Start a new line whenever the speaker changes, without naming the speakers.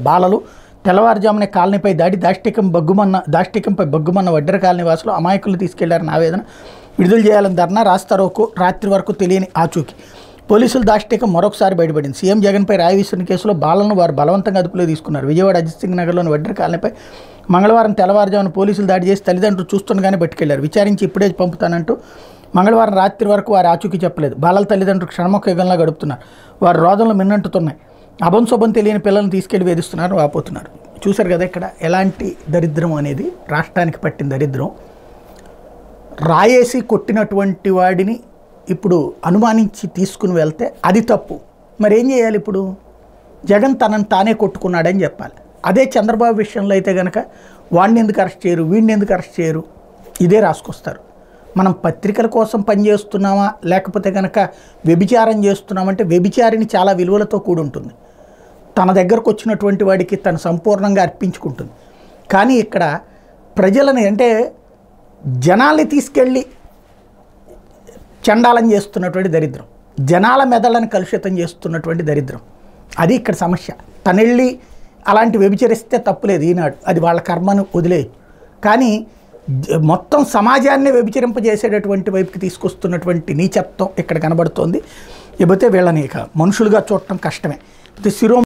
బాలలు తెల్లవారుజామునే కాలనీపై దాడి దాష్టికంపై బగ్గుమన్న వడ్డెర కాలనీ వాసులు అమాయకులు తీసుకెళ్లారని ఆవేదన. విడుదల చేయాలని ధర్నా, రాస్తారోకో, రాత్రి వరకు తెలియని ఆచూకీ. పోలీసులు దాష్టికం మరొకసారి బయటపడింది. సీఎం జగన్పై రాయి విసిరిన కేసులో బాలలను వారు బలవంతంగా అదుపులో తీసుకున్నారు. విజయవాడ అజిత్ సింగ్ నగర్లోని వడ్డెర కాలనీపై మంగళవారం తెల్లవారుజామున పోలీసులు దాడి చేసి తల్లిదండ్రులు చూస్తుండగానే పట్టుకెళ్లారు. విచారించి ఇప్పుడే పంపుతానంటూ మంగళవారం రాత్రి వరకు వారి ఆచూకీ చెప్పలేదు. బాలల తల్లిదండ్రులు క్షణముఖ యుగంలా గడుపుతున్నారు. వారి రోదనలు మిన్నంటుతున్నాయి. అభంశుభం తెలియని పిల్లల్ని తీసుకెళ్లి వేధిస్తున్నారు, వాపోతున్నారు. చూశారు కదా ఇక్కడ ఎలాంటి దరిద్రం అనేది రాష్ట్రానికి పట్టిన దరిద్రం. రాయేసి కొట్టినటువంటి వాడిని ఇప్పుడు అనుమానించి తీసుకుని వెళ్తే అది తప్పు. మరి ఏం చేయాలి? ఇప్పుడు జగన్ తనని తానే కొట్టుకున్నాడని చెప్పాలి. అదే చంద్రబాబు విషయంలో అయితే కనుక వాడిని ఎందుకు అరెస్ట్ చేయరు, వీడిని ఎందుకు అరెస్ట్ చేయరు, ఇదే రాసుకొస్తారు. మనం పత్రికల కోసం పనిచేస్తున్నామా లేకపోతే కనుక వ్యభిచారం చేస్తున్నామంటే వ్యభిచారిని చాలా విలువలతో కూడి ఉంటుంది. తన దగ్గరకు వచ్చినటువంటి వాడికి తను సంపూర్ణంగా అర్పించుకుంటుంది. కానీ ఇక్కడ ప్రజలని అంటే జనాల్ని తీసుకెళ్ళి చండాలం చేస్తున్నటువంటి దరిద్రం, జనాల మెదళ్ళని కలుషితం చేస్తున్నటువంటి దరిద్రం, అది ఇక్కడ సమస్య. తనెళ్ళి అలాంటి వ్యభిచరిస్తే తప్పులేదు ఈనాడు, అది వాళ్ళ కర్మను వదిలేయచ్చు. కానీ మొత్తం సమాజాన్ని వ్యభిచరింపజేసేటటువంటి వైపుకి తీసుకొస్తున్నటువంటి నీచత్వం ఇక్కడ కనబడుతోంది. లేకపోతే వీళ్ళని ఇక మనుషులుగా చూడటం కష్టమే. శిరో